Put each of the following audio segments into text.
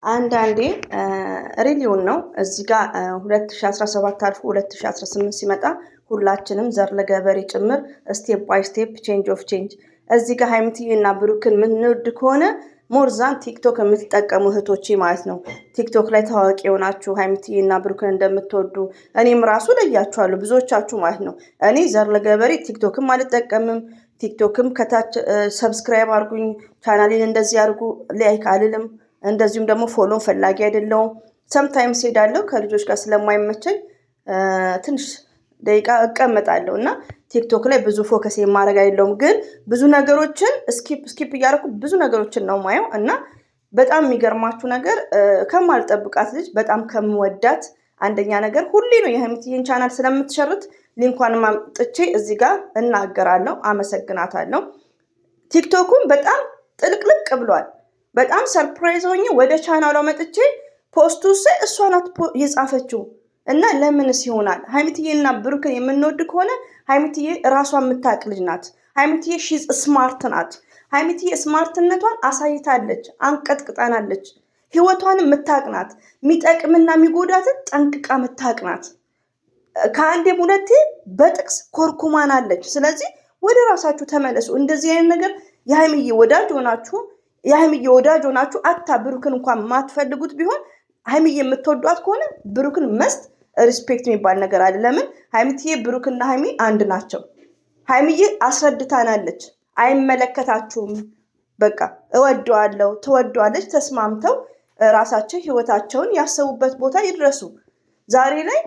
አንዳንዴ ሪሊውን ነው እዚህ ጋር 2017 አልፎ 2018 ሲመጣ ሁላችንም ዘር ለገበሬ ጭምር ስቴፕ ባይ ስቴፕ ቼንጅ ኦፍ ቼንጅ እዚህ ጋር ሃይምትዬ እና ብሩክን የምንወድ ከሆነ ሞርዛን ቲክቶክ የምትጠቀሙ እህቶቼ ማለት ነው። ቲክቶክ ላይ ታዋቂ የሆናችሁ ሃይምትዬ እና ብሩክን እንደምትወዱ እኔም ራሱ ለያችኋለሁ ብዙዎቻችሁ ማለት ነው። እኔ ዘር ለገበሬ ቲክቶክም አልጠቀምም። ቲክቶክም ከታች ሰብስክራይብ አድርጉኝ፣ ቻናሌን እንደዚህ አድርጉ ላይክ አልልም። እንደዚሁም ደግሞ ፎሎ ፈላጊ አይደለሁም። ሰምታይምስ ሄዳለሁ ከልጆች ጋር ስለማይመቸኝ ትንሽ ደቂቃ እቀመጣለሁ እና ቲክቶክ ላይ ብዙ ፎከስ የማድረግ አይደለሁም። ግን ብዙ ነገሮችን ስኪፕ እያደረኩ ብዙ ነገሮችን ነው ማየው እና በጣም የሚገርማችሁ ነገር ከማልጠብቃት ልጅ በጣም ከምወዳት አንደኛ ነገር ሁሌ ነው የሃይምትዬን ቻናል ስለምትሸርት ሊንኳን ማምጥቼ እዚህ ጋር እናገራለሁ፣ አመሰግናታለሁ። ቲክቶኩም በጣም ጥልቅልቅ ብሏል። በጣም ሰርፕራይዝ ሆኜ ወደ ቻናሏ መጥቼ ፖስቱ እሷ ናት የጻፈችው እና ለምንስ ይሆናል? ሃይምትዬና ብሩክን የምንወድ ከሆነ ሃይምትዬ ራሷን የምታውቅ ልጅ ናት። ሃይምትዬ ሺዝ ስማርት ናት። ሃይምትዬ ስማርትነቷን አሳይታለች፣ አንቀጥቅጣናለች። ህይወቷን የምታውቅ ናት። የሚጠቅምና የሚጎዳትን ጠንቅቃ የምታውቅ ናት። ከአንዴም ሁለቴ በጥቅስ ኮርኩማናለች። ስለዚህ ወደ ራሳችሁ ተመለሱ። እንደዚህ አይነት ነገር የሃይምዬ ወዳጅ ሆናችሁ አታ ብሩክን እንኳን ማትፈልጉት ቢሆን ሃይምዬ የምትወዷት ከሆነ ብሩክን መስት ሪስፔክት የሚባል ነገር አለ። ለምን ሃይምትዬ ብሩክና ሃይሚ አንድ ናቸው። ሃይምዬ አስረድታናለች። አይመለከታችሁም፣ በቃ እወደዋለሁ ትወደዋለች። ተስማምተው ራሳቸው ህይወታቸውን ያሰቡበት ቦታ ይድረሱ። ዛሬ ላይ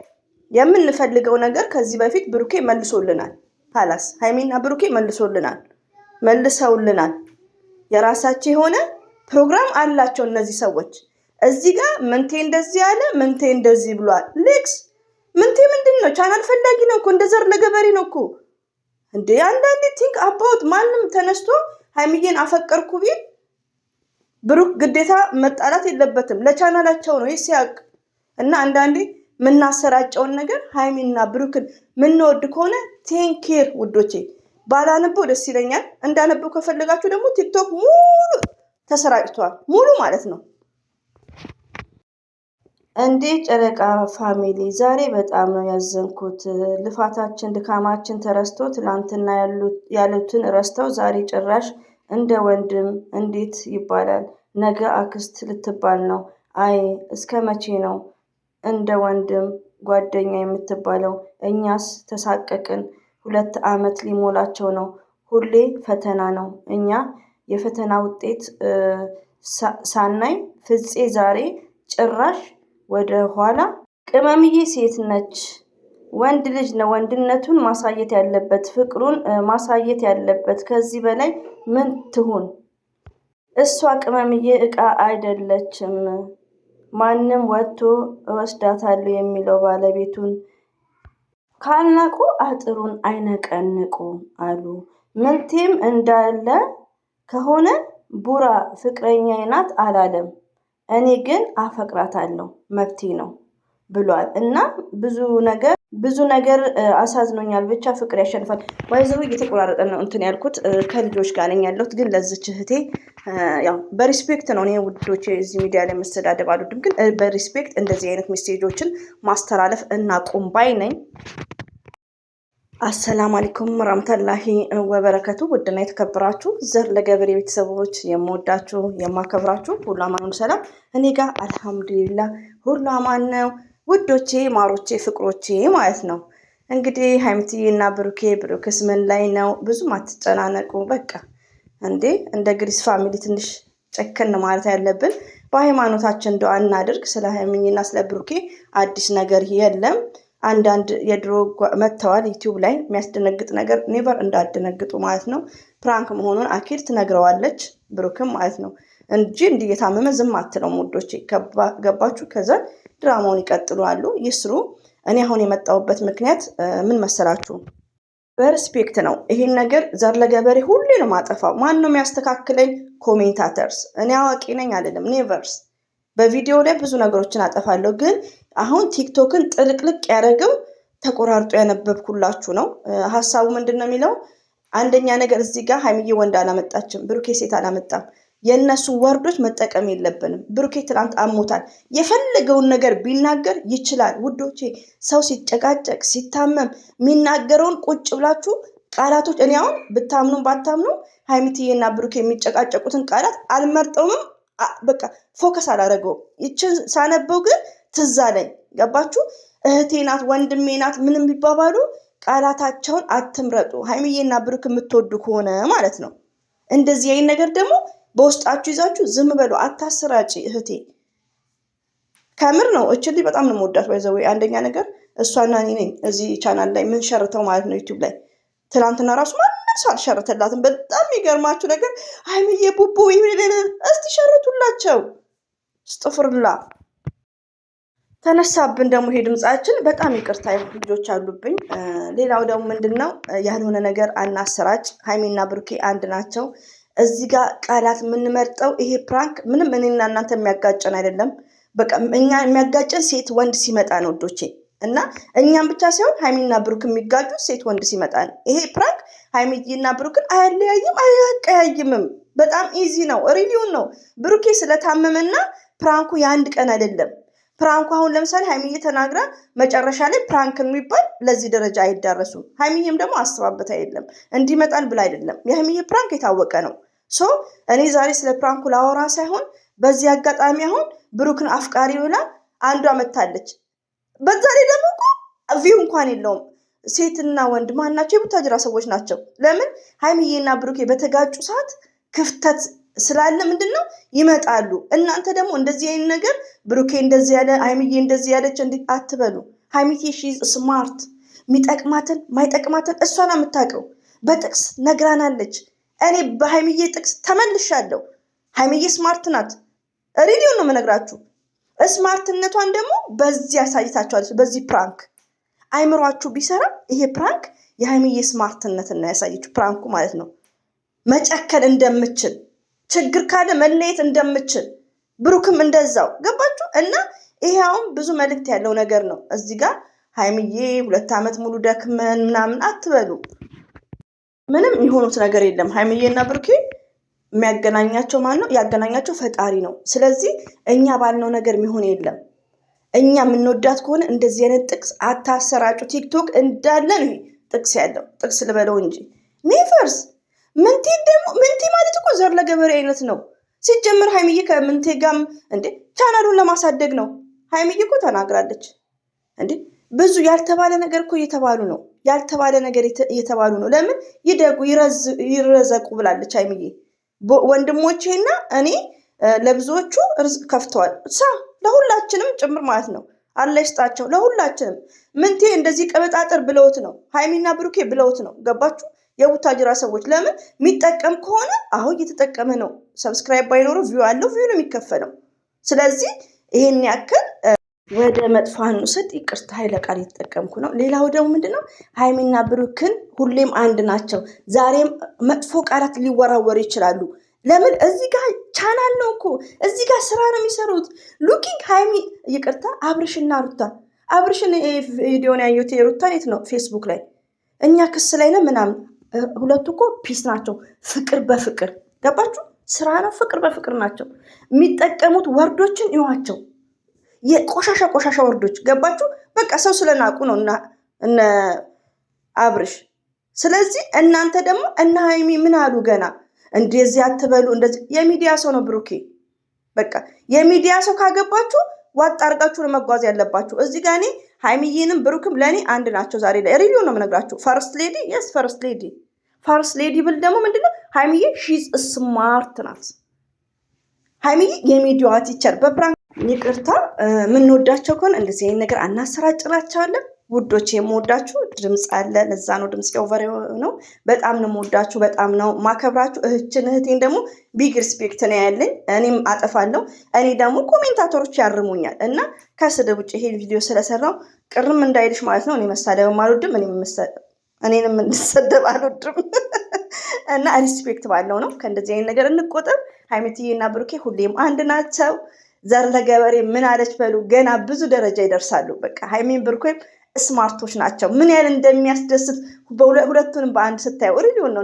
የምንፈልገው ነገር ከዚህ በፊት ብሩኬ መልሶልናል። ሀላስ ሃይሚና ብሩኬ መልሰውልናል። የራሳቸው የሆነ ፕሮግራም አላቸው እነዚህ ሰዎች። እዚህ ጋር ምንቴ እንደዚህ አለ፣ ምንቴ እንደዚህ ብሏል። ሌክስ ምንቴ ምንድን ነው? ቻናል ፈላጊ ነው እኮ፣ እንደ ዘር ለገበሬ ነው እኮ እንዴ። አንዳንዴ ቲንክ አባውት ማንም ተነስቶ ሃይምዬን አፈቀርኩ ቢል ብሩክ ግዴታ መጣላት የለበትም። ለቻናላቸው ነው ሲያቅ እና አንዳንዴ የምናሰራጨውን ነገር ሃይሚና ብሩክን ምንወድ ከሆነ ቴንኬር ውዶቼ። ባላነበው ደስ ይለኛል። እንዳነበው ከፈለጋችሁ ደግሞ ቲክቶክ ሙሉ ተሰራጭቷል፣ ሙሉ ማለት ነው። እንዴ ጨረቃ ፋሚሊ ዛሬ በጣም ነው ያዘንኩት። ልፋታችን ድካማችን ተረስቶ ትላንትና ያሉትን ረስተው ዛሬ ጭራሽ እንደ ወንድም እንዴት ይባላል? ነገ አክስት ልትባል ነው። አይ እስከ መቼ ነው እንደ ወንድም ጓደኛ የምትባለው? እኛስ ተሳቀቅን። 2 ዓመት ሊሞላቸው ነው። ሁሌ ፈተና ነው። እኛ የፈተና ውጤት ሳናይ ፍፄ ዛሬ ጭራሽ ወደ ኋላ። ቅመምዬ ሴት ነች፣ ወንድ ልጅ ነው ወንድነቱን ማሳየት ያለበት፣ ፍቅሩን ማሳየት ያለበት። ከዚህ በላይ ምን ትሁን እሷ? ቅመምዬ እቃ አይደለችም። ማንም ወጥቶ እወስዳታለሁ የሚለው ባለቤቱን ካልናቁ አጥሩን አይነቀንቁ አሉ። ምንቴም እንዳለ ከሆነ ቡራ ፍቅረኛዬ ናት አላለም። እኔ ግን አፈቅራታለሁ መብቴ ነው ብሏል። እና ብዙ ነገር አሳዝኖኛል። ብቻ ፍቅር ያሸንፋል። ወይዘሮ እየተቆራረጠ ነው እንትን ያልኩት ከልጆች ጋር ነኝ ያለሁት። ግን ለዚች እህቴ ያው በሪስፔክት ነው። እኔ ውዶች እዚህ ሚዲያ ላይ መሰዳደብ አልወድም፣ ግን በሪስፔክት እንደዚህ አይነት ሜሴጆችን ማስተላለፍ እናቁም ባይ ነኝ። አሰላሙ አለይኩም ወራህመቱላሂ ወበረከቱ። ውድና የተከበራችሁ ዘር ለገበሬ ቤተሰቦች የምወዳችሁ የማከብራችሁ ሁሉ አማን ሁሉ ሰላም፣ እኔ ጋር አልሐምዱሊላህ ሁሉ አማን ነው። ውዶቼ ማሮቼ ፍቅሮቼ ማለት ነው። እንግዲህ ሃይምትዬ እና ብሩክስ ምን ላይ ነው? ብዙም አትጨናነቁ። በቃ እንዴ እንደ ግሪስ ፋሚሊ ትንሽ ጨከን ማለት ያለብን በሃይማኖታችን ዱዓ እናድርግ። ስለ ሃይምዬና ስለ ብሩኬ አዲስ ነገር የለም። አንዳንድ የድሮ መተዋል ዩቲዩብ ላይ የሚያስደነግጥ ነገር ኔቨር እንዳደነግጡ ማለት ነው። ፕራንክ መሆኑን አኪድ ትነግረዋለች ብሩክም ማለት ነው እንጂ እንዲህ እየታመመ ዝም አትለውም ውዶቼ። ገባችሁ? ከዛ ድራማውን ይቀጥላሉ፣ ይስሩ። እኔ አሁን የመጣሁበት ምክንያት ምን መሰላችሁ? በሪስፔክት ነው። ይሄን ነገር ዘር ለገበሬ ሁሌ ነው ማጠፋው። ማን ነው የሚያስተካክለኝ? ኮሜንታተርስ። እኔ አዋቂ ነኝ አይደለም፣ ኔቨርስ። በቪዲዮ ላይ ብዙ ነገሮችን አጠፋለሁ፣ ግን አሁን ቲክቶክን ጥልቅልቅ ያደረገው ተቆራርጦ ያነበብኩላችሁ ነው። ሀሳቡ ምንድን ነው የሚለው? አንደኛ ነገር እዚህ ጋር ሃይምዬ ወንድ አላመጣችም፣ ብሩኬ ሴት አላመጣም። የእነሱ ወርዶች መጠቀም የለብንም። ብሩኬ ትናንት አሞታል። የፈለገውን ነገር ቢናገር ይችላል ውዶቼ። ሰው ሲጨቃጨቅ ሲታመም የሚናገረውን ቁጭ ብላችሁ ቃላቶች እኔ አሁን ብታምኑም ባታምኑም ሀይሚትዬና ብሩኬ የሚጨቃጨቁትን ቃላት አልመርጠውም። በቃ ፎከስ አላደረገውም። ይችን ሳነበው ግን ትዝ አለኝ። ገባችሁ? እህቴ ናት ወንድሜ ናት ምንም ቢባባሉ ቃላታቸውን አትምረጡ። ሀይሚዬና ብሩክ የምትወዱ ከሆነ ማለት ነው። እንደዚህ አይነት ነገር ደግሞ በውስጣችሁ ይዛችሁ ዝም በሉ፣ አታሰራጪ እህቴ። ከምር ነው እችል በጣም ነው የምወዳት። ባይዘው አንደኛ ነገር እሷና እኔ ነኝ እዚህ ቻናል ላይ ምን ሸርተው ማለት ነው ዩቲዩብ ላይ። ትናንትና ራሱ ማንም ሰው አልሸረተላትም። በጣም የሚገርማችሁ ነገር ሀይሚዬ ቡቡ እስቲ ሸርቱላቸው። ስጥፍርላ ተነሳብን ደግሞ ይሄ ድምጻችን። በጣም ይቅርታ ልጆች አሉብኝ። ሌላው ደግሞ ምንድነው ያልሆነ ነገር አናሰራጭ። ሀይሚና ብሩኬ አንድ ናቸው። እዚህ ጋር ቃላት የምንመርጠው ይሄ ፕራንክ ምንም እኔና እናንተ የሚያጋጨን አይደለም። በቃ እኛ የሚያጋጨን ሴት ወንድ ሲመጣ ነው ወዶቼ። እና እኛም ብቻ ሳይሆን ሀይሚና ብሩክ የሚጋጩ ሴት ወንድ ሲመጣ ነው። ይሄ ፕራንክ ሀይሚና ብሩክን አያለያይም አያቀያይምም። በጣም ኢዚ ነው። ሪሊውን ነው። ብሩኬ ስለታመመና ፕራንኩ የአንድ ቀን አይደለም። ፕራንኩ አሁን ለምሳሌ ሀይሚዬ ተናግራ መጨረሻ ላይ ፕራንክ የሚባል ለዚህ ደረጃ አይዳረሱም። ሀይሚዬም ደግሞ አስባበት አይደለም እንዲመጣል ብላ አይደለም። የሀይሚዬ ፕራንክ የታወቀ ነው። ሶ እኔ ዛሬ ስለ ፕራንኩ ላወራ ሳይሆን በዚህ አጋጣሚ አሁን ብሩክን አፍቃሪ ብላ አንዷ መታለች። በዛ ላይ ደግሞ ቪው እንኳን የለውም። ሴትና ወንድ ማናቸው? የቡታጅራ ሰዎች ናቸው። ለምን ሀይሚዬና ብሩኬ በተጋጩ ሰዓት ክፍተት ስላለ ምንድነው ይመጣሉ። እናንተ ደግሞ እንደዚህ አይነት ነገር ብሩኬ እንደዚህ ያለ ሀይሚዬ እንደዚህ ያለች እንዴት አትበሉ። ሀይሚዬ ሺዝ ስማርት፣ የሚጠቅማትን ማይጠቅማትን እሷን የምታውቀው በጥቅስ ነግራናለች። እኔ በሀይሚዬ ጥቅስ ተመልሻለሁ። ሀይሚዬ ስማርት ናት። ሪዲዮን ነው የምነግራችሁ። ስማርትነቷን ደግሞ በዚህ ያሳይታችኋለች። በዚህ ፕራንክ አይምሯችሁ ቢሰራ ይሄ ፕራንክ የሀይሚዬ ስማርትነትን ነው ያሳየችው። ፕራንኩ ማለት ነው መጨከል እንደምችል፣ ችግር ካለ መለየት እንደምችል፣ ብሩክም እንደዛው። ገባችሁ? እና ይሄ አሁን ብዙ መልእክት ያለው ነገር ነው። እዚህ ጋር ሀይሚዬ 2 ዓመት ሙሉ ደክመን ምናምን አትበሉ። ምንም የሆኑት ነገር የለም። ሀይሚዬና ብሩኬ የሚያገናኛቸው ማን ነው? ያገናኛቸው ፈጣሪ ነው። ስለዚህ እኛ ባልነው ነገር የሚሆን የለም። እኛ የምንወዳት ከሆነ እንደዚህ አይነት ጥቅስ አታሰራጩ። ቲክቶክ እንዳለ ነው ጥቅስ ያለው። ጥቅስ ልበለው እንጂ ኔቨርስ። ምንቴ ደግሞ ምንቴ ማለት እኮ ዘር ለገበሬ አይነት ነው። ሲጀምር ሀይሚዬ ከምንቴ ጋም እንዴ ቻናሉን ለማሳደግ ነው። ሀይሚዬ እኮ ተናግራለች እንዴ። ብዙ ያልተባለ ነገር እኮ እየተባሉ ነው። ያልተባለ ነገር እየተባሉ ነው። ለምን ይደጉ ይረዘቁ ብላለች ሀይሚዬ። ወንድሞቼና እኔ ለብዙዎቹ ርዝቅ ከፍተዋል። ለሁላችንም ጭምር ማለት ነው። አላህ ይስጣቸው ለሁላችንም። ምንቴ እንደዚህ ቀበጣጥር ብለውት ነው። ሀይሚና ብሩኬ ብለውት ነው። ገባችሁ? የቡታጅራ ሰዎች ለምን የሚጠቀም ከሆነ አሁን እየተጠቀመ ነው። ሰብስክራይብ ባይኖረው ቪው አለው፣ ቪው ነው የሚከፈለው። ስለዚህ ይሄን ያክል ወደ መጥፎ አንውሰድ። ይቅርታ ኃይለ ቃል እየተጠቀምኩ ነው። ሌላው ደግሞ ምንድነው ሀይሚና ብሩክን ሁሌም አንድ ናቸው። ዛሬም መጥፎ ቃላት ሊወራወሩ ይችላሉ። ለምን? እዚህ ጋር ቻናል ነው እኮ እዚህ ጋር ስራ ነው የሚሰሩት። ሉኪንግ ሀይሚ ይቅርታ አብርሽና ሩታ። አብርሽን ቪዲዮን ያየሁት የሩታ የት ነው? ፌስቡክ ላይ እኛ ክስ ላይ ነው ምናምን። ሁለቱ እኮ ፒስ ናቸው። ፍቅር በፍቅር ገባችሁ? ስራ ነው፣ ፍቅር በፍቅር ናቸው። የሚጠቀሙት ወርዶችን ይዋቸው፣ የቆሻሻ ወርዶች ገባችሁ? በቃ ሰው ስለናቁ ነው እነ አብርሽ። ስለዚህ እናንተ ደግሞ እነ ሀይሚ ምን አሉ ገና እንደዚህ አትበሉ። እንደዚህ የሚዲያ ሰው ነው ብሩኬ። በቃ የሚዲያ ሰው ካገባችሁ ዋጥ አርጋችሁ ነው መጓዝ ያለባችሁ። እዚህ ጋር እኔ ሀይሚዬንም ብሩክም ለእኔ አንድ ናቸው። ዛሬ ላይ ሪሊዮ ነው የምነግራችሁ። ፈርስት ሌዲ የስ ፈርስት ሌዲ ብል ደግሞ ምንድነው ሀይሚዬ ሺዝ ስማርት ናት። ሀይሚዬ የሚዲያዋ ቲቸር። በፕራንክ ይቅርታ የምንወዳቸው ከሆነ እንደዚህ አይነት ነገር አናሰራጭላቸዋለን። ውዶች የምወዳችሁ ድምፅ አለ። ለዛ ነው ድምፅ ኦቨር ነው። በጣም ነው የምወዳችሁ፣ በጣም ነው ማከብራችሁ። እህቴን ደግሞ ቢግ ሪስፔክት ነው ያለኝ። እኔም አጠፋለሁ። እኔ ደግሞ ኮሜንታተሮች ያርሙኛል እና ከስድብ ውጭ ይሄ ቪዲዮ ስለሰራው ቅርም እንዳይልሽ ማለት ነው። እኔ መሳደብም አልወድም፣ እኔንም እንድሰደብ አልወድም እና ሪስፔክት ባለው ነው። ከእንደዚህ አይነት ነገር እንቆጠር። ሀይሚዬና ብሩኬ ሁሌም አንድ ናቸው። ዘር ለገበሬ ምን አለች በሉ። ገና ብዙ ደረጃ ይደርሳሉ። በቃ ሀይሚን ብሩኬም ስማርቶች ናቸው። ምን ያህል እንደሚያስደስት ሁለቱንም በአንድ ስታየው ሪሊዮን ነው።